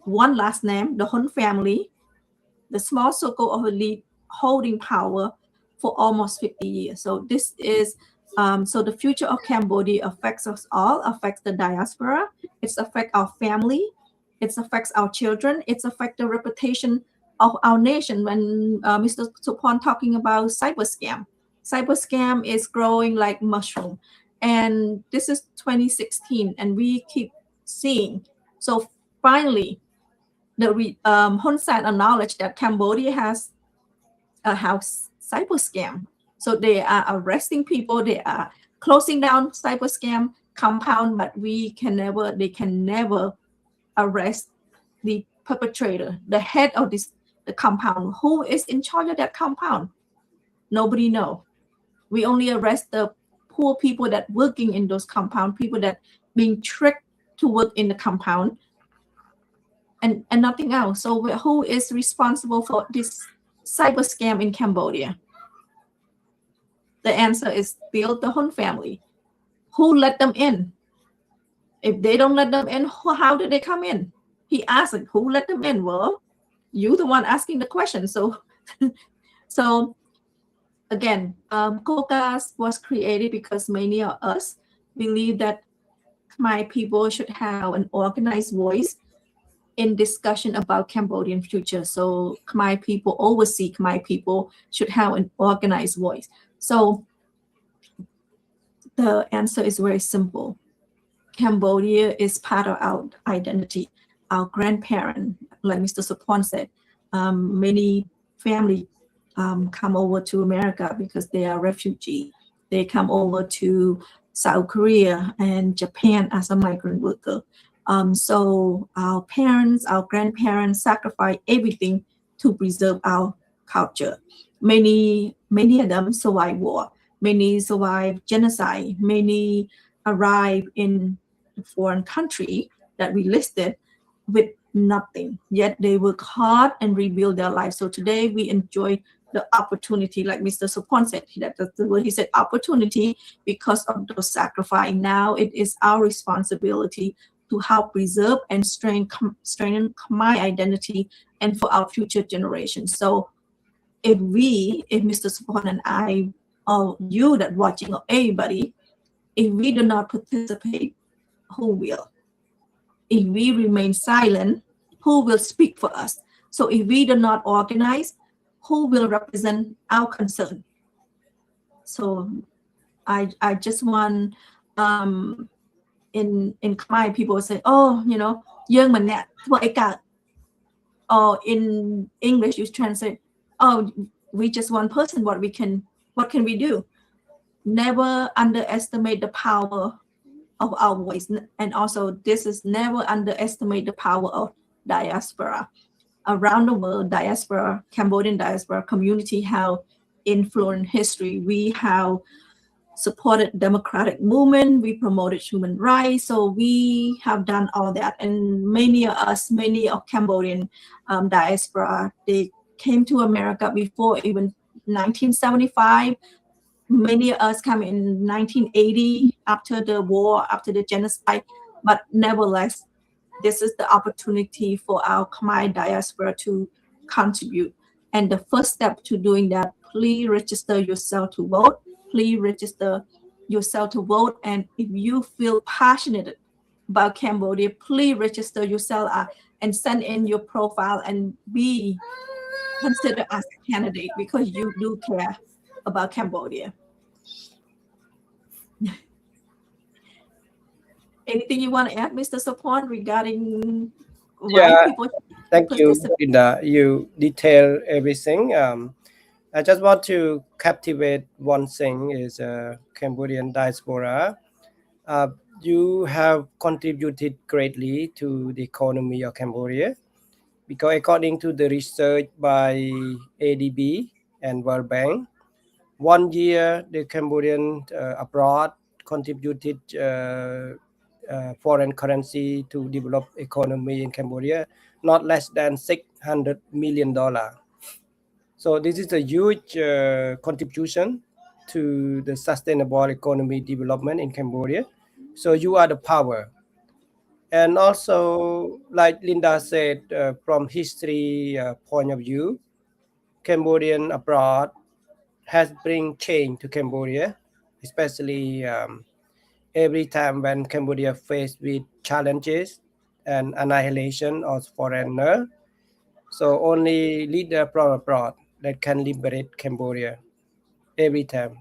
one last name, the Hun family, the small circle of elite holding power for almost 50 years. So this is so the future of Cambodia affects us all, affects the diaspora, it affects our family, it affects our children, it affects the reputation of our nation. When Mr. Supon talking about cyber scam is growing like mushroom, and this is 2016, and we keep seeing. So finally, the Hun Sen acknowledged that Cambodia has a house cyber scam. So they are arresting people, they are closing down cyber scam compound, but they can never arrest the perpetrator, the head of the compound. Who is in charge of that compound? Nobody know. We only arrest the poor people that working in those compound, people that being tricked to work in the compound, and nothing else. So who is responsible for this cyber scam in Cambodia? The answer is still the Hun family. Who let them in? If they don't let them in, how did they come in? He asked, who let them in? Well, you the one asking the question. So so again, KOCA was created because many of us believe that Khmer people should have an organized voice in discussion about Cambodian future. So Khmer people, overseas Khmer people, should have an organized voice. So the answer is very simple. Cambodia is part of our identity. Our grandparents, like Mr. Supon said, many family come over to America because they are refugees. They come over to South Korea and Japan as a migrant worker. So our parents, our grandparents sacrifice everything to preserve our culture. Many of them survive war. Many survive genocide. Many arrive in a foreign country that we listed with nothing. Yet they work hard and rebuild their lives. So today we enjoy the opportunity, like Mr. Supon said, that's the word he said, opportunity, because of those sacrifice. Now it is our responsibility to help preserve and strengthen my identity and for our future generations. So if Mr. Supon and I, or you that watching, or anybody, if we do not participate, who will? If we remain silent, who will speak for us? So if we do not organize, who will represent our concern? So I just want in Khmer people say, oh, young man, or in English you translate, oh, we just one person, what can we do? Never underestimate the power of our voice. And also this is never underestimate the power of diaspora. Around the world, diaspora, Cambodian diaspora community have influence history. We have supported democratic movement, we promoted human rights, so we have done all that. And many of us, many of Cambodian diaspora, they came to America before even 1975. Many of us come in 1980 after the war, after the genocide, but nevertheless, this is the opportunity for our Khmer diaspora to contribute. And the first step to doing that, please register yourself to vote. Please register yourself to vote. And if you feel passionate about Cambodia, please register yourself and send in your profile and be considered as a candidate because you do care about Cambodia. Anything you want to add, Mr. Sapon, regarding why people thank you, participate? Linda. You detail everything. I just want to captivate one thing is Cambodian diaspora. You have contributed greatly to the economy of Cambodia because according to the research by ADB and World Bank, 1 year the Cambodian abroad contributed foreign currency to develop economy in Cambodia not less than $600 million. So this is a huge contribution to the sustainable economy development in Cambodia. So you are the power. And also, like Linda said, from history point of view, Cambodian abroad has bring change to Cambodia, especially every time when Cambodia faced with challenges and annihilation of foreigner. So only leader from abroad that can liberate Cambodia every time.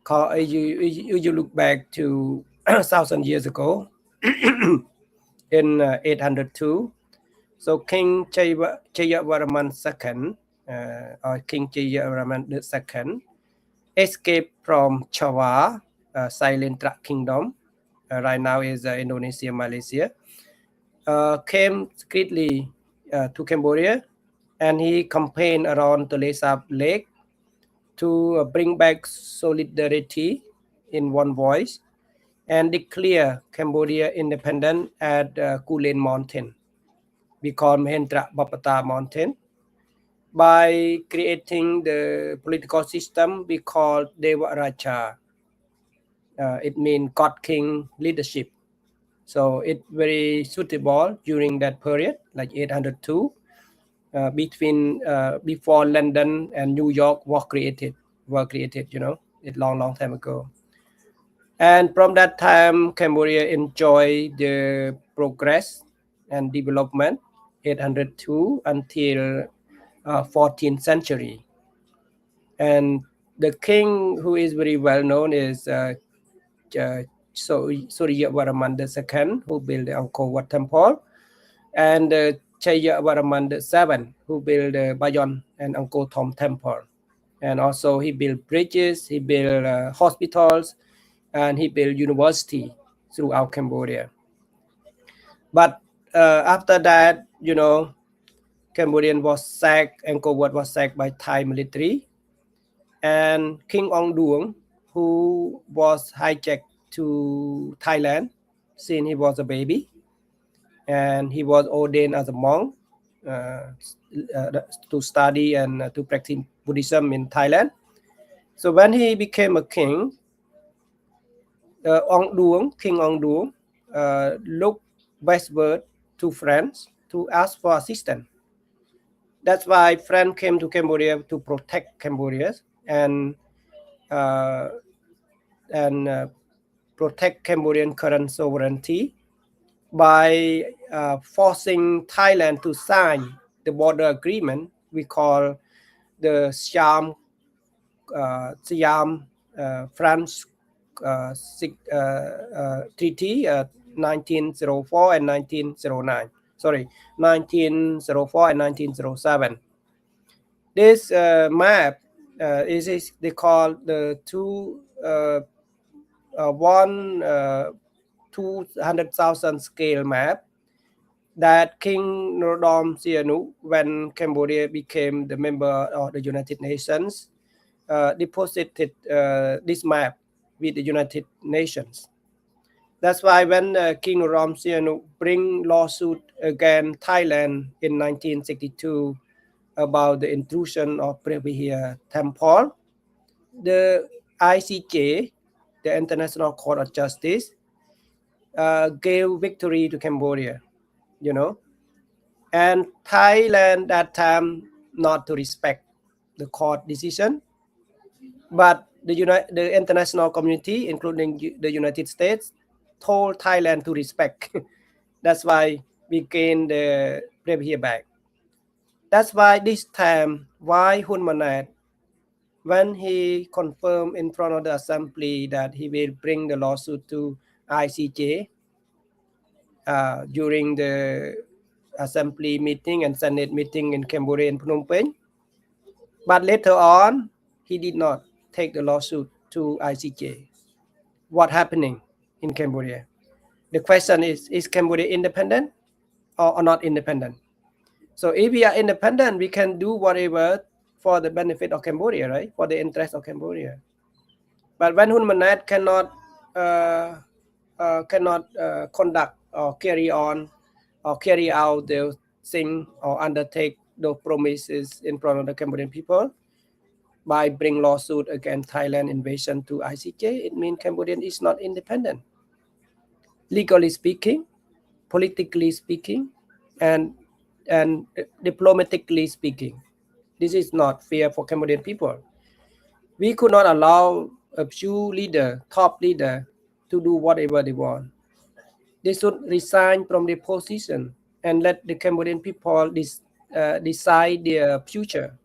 You look back to 1,000 years ago in 802. So King Jayavarman II, or King Jayavarman II, escaped from Java, silent kingdom. Right now is Indonesia, Malaysia. Came secretly to Cambodia, and he campaigned around the Lesap Lake to bring back solidarity in one voice and declare Cambodia independent at Kulen Mountain, we call Mahendra Bapata Mountain, by creating the political system we call Dewa Raja. It means God King leadership. So it's very suitable during that period, like 802, between before London and New York were created, it long time ago. And from that time, Cambodia enjoyed the progress and development 802 until 14th century. And the king who is very well known is Suryavarman II, who built the Angkor Wat Temple, and Jayavarman VII, who built the Bayon and Angkor Thom Temple. And also he built bridges, he built hospitals, and he built university throughout Cambodia. But after that, Cambodian was sacked, Angkor Wat was sacked by Thai military, and King Ong Duong, who was hijacked to Thailand since he was a baby, and he was ordained as a monk to study and to practice Buddhism in Thailand. So when he became a king, King Ong Duong, looked westward to France to ask for assistance. That's why France came to Cambodia to protect Cambodia and protect Cambodian current sovereignty by forcing Thailand to sign the border agreement we call the Siam France Treaty 1904 and 1909. Sorry, 1904 and 1907. This map is they call the 200,000 scale map that King Norodom Sihanouk, when Cambodia became the member of the United Nations, deposited this map with the United Nations. That's why when King Ramsian bring lawsuit against Thailand in 1962 about the intrusion of Previhia Temple, the ICJ, the International Court of Justice, gave victory to Cambodia, you know, and Thailand that time not to respect the court decision, but the international community, including the United States, told Thailand to respect. That's why we gained the Previhia back. That's why this time, why Hun Manet, when he confirmed in front of the assembly that he will bring the lawsuit to ICJ during the assembly meeting and Senate meeting in Cambodia and Phnom Penh, but later on he did not take the lawsuit to ICJ. What happening in Cambodia? The question is Cambodia independent or not independent? So if we are independent, we can do whatever for the benefit of Cambodia, right? For the interest of Cambodia. But when Hun Manet cannot conduct or carry on or carry out the thing or undertake those promises in front of the Cambodian people by bring lawsuit against Thailand invasion to ICJ, it means Cambodian is not independent. Legally speaking, politically speaking, and diplomatically speaking, this is not fair for Cambodian people. We could not allow a few leader, top leader, to do whatever they want. They should resign from their position and let the Cambodian people decide their future.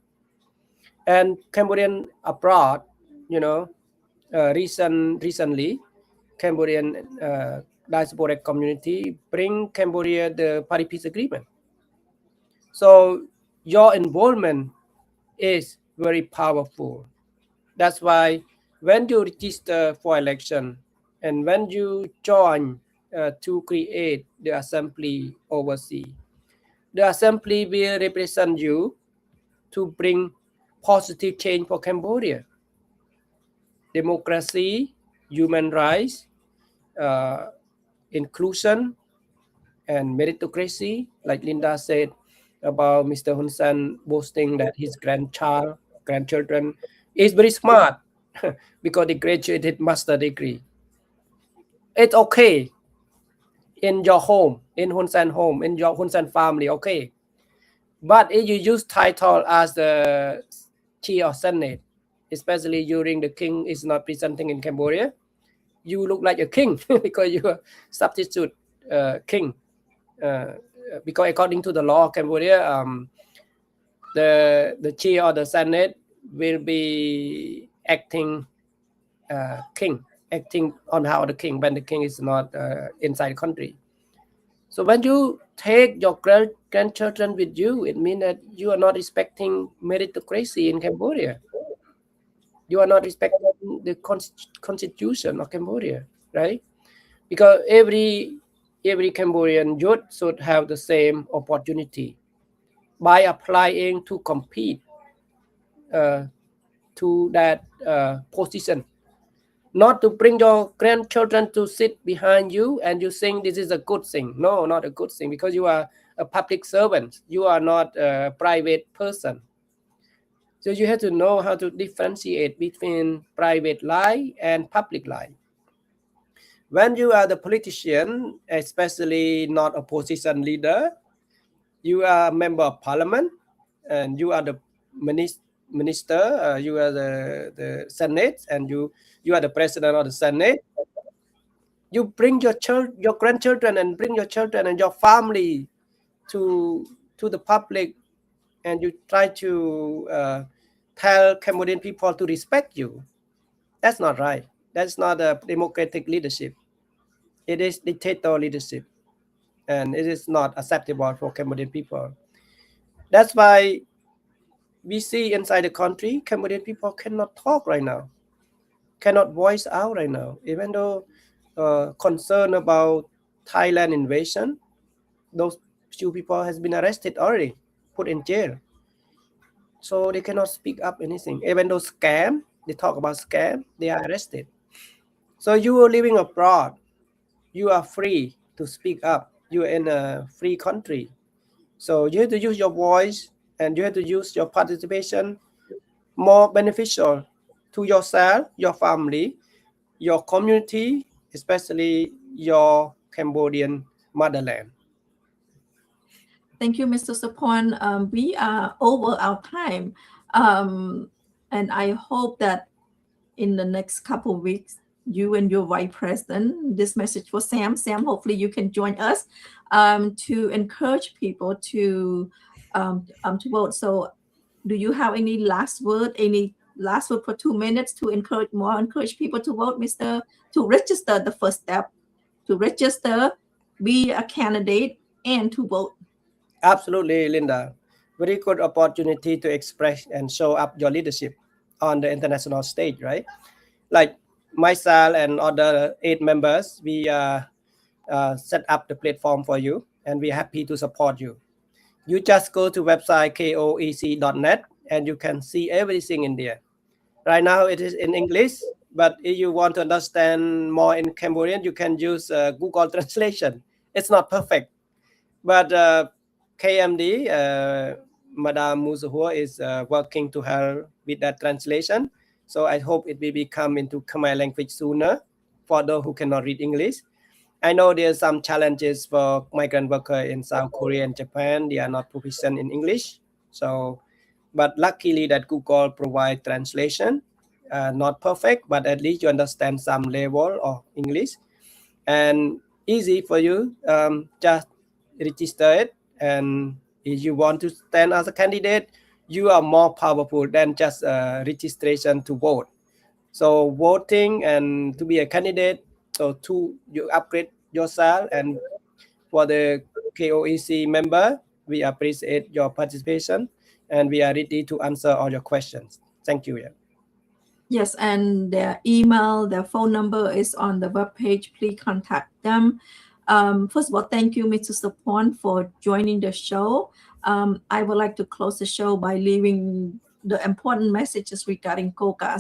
And Cambodian abroad, you know, recently, Cambodian diasporic community bring Cambodia the Paris Peace Agreement. So your involvement is very powerful. That's why when you register for election and when you join to create the assembly overseas, the assembly will represent you to bring positive change for Cambodia. Democracy, human rights, inclusion, and meritocracy, like Linda said about Mr. Hun Sen boasting that his grandchildren is very smart because they graduated master degree. It's okay in your home, in Hun Sen home, in your Hun Sen family, okay. But if you use title as the chief of Senate, especially during the king is not presenting in Cambodia, you look like a king because you are substitute king. Because according to the law of Cambodia, the chair of the Senate will be acting king, acting on behalf of the king when the king is not inside the country. So when you take your grandchildren with you, it means that you are not respecting meritocracy in Cambodia. You are not respecting the constitution of Cambodia, right? Because every Cambodian youth should have the same opportunity by applying to compete to that position. Not to bring your grandchildren to sit behind you and you think this is a good thing. No, not a good thing, because you are a public servant. You are not a private person. So you have to know how to differentiate between private life and public life. When you are the politician, especially not opposition leader, you are a member of parliament and you are the minister, you are the Senate, and you are the president of the Senate. You bring your grandchildren and bring your children and your family to the public, and you try to tell Cambodian people to respect you. That's not right. That's not a democratic leadership. It is dictator leadership, and it is not acceptable for Cambodian people. That's why we see inside the country, Cambodian people cannot talk right now, cannot voice out right now, even though concern about Thailand invasion, those few people has been arrested already, put in jail. so they cannot speak up anything. Even though scam, they talk about scam, they are arrested. So you are living abroad, you are free to speak up. You are in a free country. So you have to use your voice and you have to use your participation more beneficial to yourself, your family, your community, especially your Cambodian motherland. Thank you, Mr. Sapon. We are over our time. And I hope that in the next couple of weeks, you and your vice president, this message for Sam. Sam, hopefully you can join us to encourage people to vote. So do you have any last word for 2 minutes to encourage people to vote, Mr. to register, the first step to register, be a candidate, and to vote? Absolutely, Linda. Very good opportunity to express and show up your leadership on the international stage, right? Like myself and other 8 members, we set up the platform for you, and we're happy to support you. You just go to website koec.net and you can see everything in there. Right now it is in English, but if you want to understand more in Cambodian, you can use Google Translation. It's not perfect, but KMD, Madame Musahua, is working to help with that translation. So I hope it will become into Khmer language sooner for those who cannot read English. I know there's some challenges for migrant workers in South Korea and Japan. They are not proficient in English. So, but luckily that Google provide translation. Not perfect, but at least you understand some level of English. And easy for you. Just register it. And if you want to stand as a candidate, you are more powerful than just registration to vote. So voting and to be a candidate, so to you upgrade yourself. And for the KOEC member, we appreciate your participation and we are ready to answer all your questions. Thank you. Yeah. Yes, and their email, their phone number is on the webpage. Please contact them. First of all, thank you, Mr. Sapon, for joining the show. I would like to close the show by leaving the important messages regarding KOCA.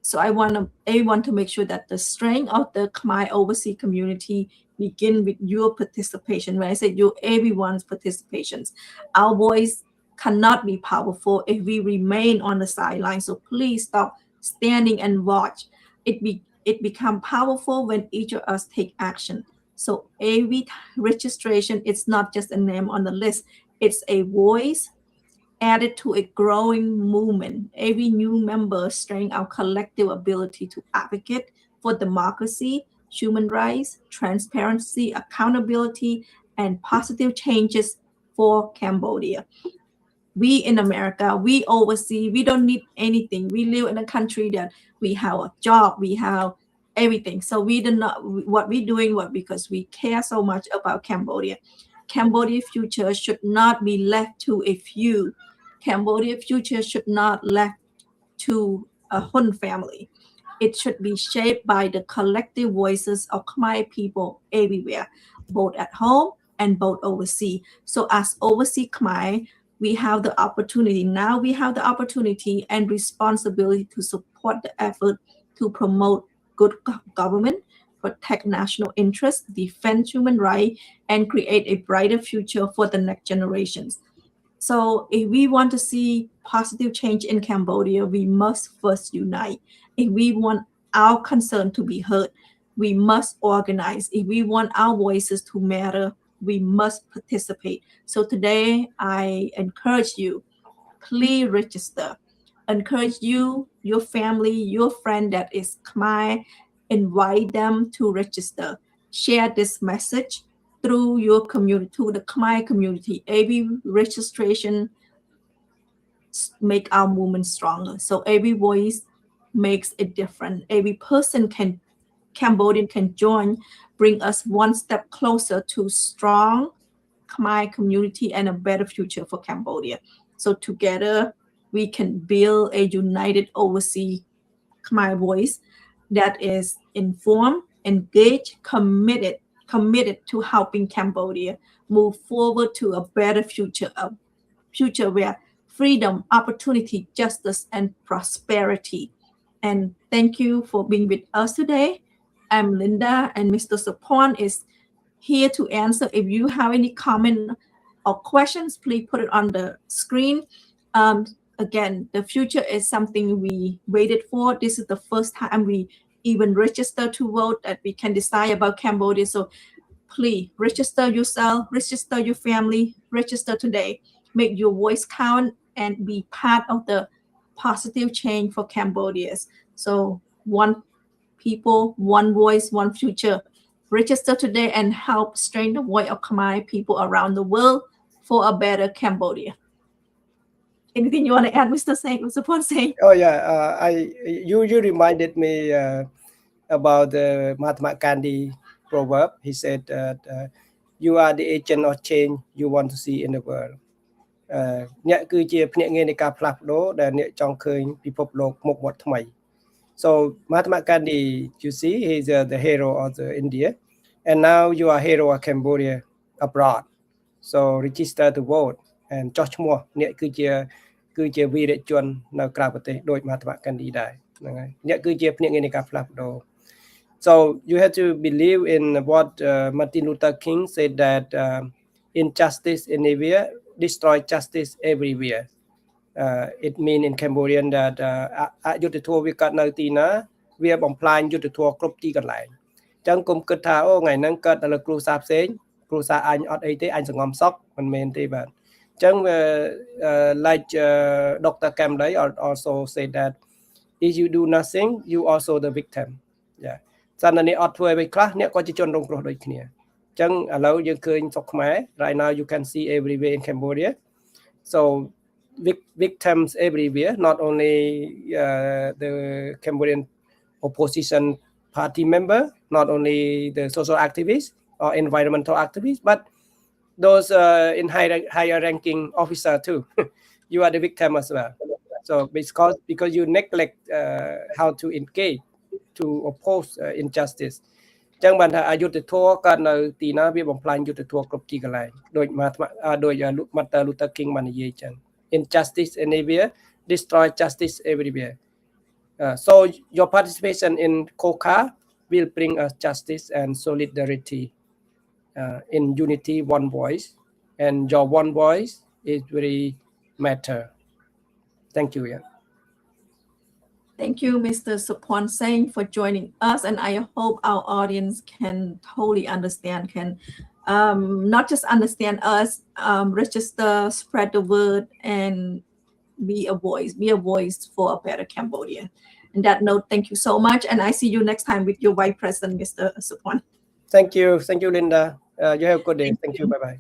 So I want everyone to make sure that the strength of the Khmer overseas community begin with your participation. When I say you, everyone's participations. Our voice cannot be powerful if we remain on the sidelines. So please stop standing and watch. It become powerful when each of us take action. So every registration, it's not just a name on the list. It's a voice added to a growing movement. Every new member strengthens our collective ability to advocate for democracy, human rights, transparency, accountability, and positive changes for Cambodia. We in America, we oversee, we don't need anything. We live in a country that we have a job, we have everything. So we do not what we're doing because we care so much about Cambodia. Cambodia future should not be left to a few. Cambodia future should not left to a Hun family. It should be shaped by the collective voices of Khmer people everywhere, both at home and both overseas. So as overseas Khmer, we have the opportunity and responsibility to support the effort to promote good government, protect national interests, defend human rights, and create a brighter future for the next generations. So if we want to see positive change in Cambodia, we must first unite. If we want our concern to be heard, we must organize. If we want our voices to matter, we must participate. So today, I encourage you, please register. Encourage you, your family, your friend that is Khmer, invite them to register. Share this message through your community, to the Khmer community. Every registration make our movement stronger. So every voice makes it different. Every person Cambodian can join, bring us one step closer to strong Khmer community and a better future for Cambodia. So together we can build a united overseas Khmer voice that is informed, engaged, committed to helping Cambodia move forward to a better future, a future where freedom, opportunity, justice, and prosperity. And thank you for being with us today. I'm Linda, and Mr. Sapon is here to answer. If you have any comment or questions, please put it on the screen. Again, the future is something we waited for. This is the first time we even register to vote that we can decide about Cambodia. So please register yourself, register your family, register today. Make your voice count and be part of the positive change for Cambodia. So one people, one voice, one future. Register today and help strengthen the voice of Khmer people around the world for a better Cambodia. Anything you want to add, Mr. Sapon? Oh yeah, you reminded me about the Mahatma Gandhi proverb. He said that you are the agent of change you want to see in the world. អ្នកគឺជាភ្នាក់ងារនៃការផ្លាស់ប្ដូរដែលអ្នកចង់ឃើញពិភពលោកមុខមាត់ថ្មី So Mahatma Gandhi, you see, he's the hero of the India, and now you are hero of Cambodia abroad. So register to vote and ចុះឈ្មោះអ្នកគឺជាវីរជននៅក្រៅប្រទេសដោយ Mahatma Gandhi ដែរហ្នឹងហើយអ្នកគឺជាភ្នាក់ងារនៃការផ្លាស់ប្ដូរ So you have to believe in what Martin Luther King said that injustice anywhere destroy justice everywhere. It means in Cambodian that អយុត្តិធម៌វាកើតនៅទីណាវាបំផ្លាញយុត្តិធម៌គ្រប់ទីកន្លែងអញ្ចឹងគុំគិតថាអូថ្ងៃហ្នឹងកើតដល់គ្រូសាផ្សេងគ្រូសាអញអត់អីទេអញសង្ងំសក់មិនមែនទេបាទអញ្ចឹង like Dr. Kamday also said that if you do nothing you also the victim. Yeah. សិនតែអ្នកអត់ធ្វើអ្វីខ្លះអ្នកក៏ជាជនរងគ្រោះដូចគ្នាអញ្ចឹងឥឡូវយើងឃើញស្រុកខ្មែរ right now you can see everywhere in Cambodia. So victims everywhere, not only the Cambodian opposition party member, not only the social activists or environmental activists, but those in higher ranking officer too. You are the victim as well. So because you neglect how to engage to oppose injustice. ចឹងបានថាអយុត្តិធម៌កើតនៅទីណាវាបំផ្លាញយុត្តិធម៌គ្រប់ទីកន្លែងដោយ Martin Luther King បាននិយាយចឹង Injustice anywhere destroy justice everywhere. So your participation in KOCA will bring us justice and solidarity in unity, one voice, and your one voice is very matter. Thank you. Yeah. Thank you, Mr. Sapon, for joining us, and I hope our audience can totally understand, can not just understand us, register, spread the word, and be a voice for a better Cambodia. On that note, thank you so much, and I see you next time with your Vice President, Mr. Sapon. Thank you, Linda. You have a good day. Thank you. Bye-bye.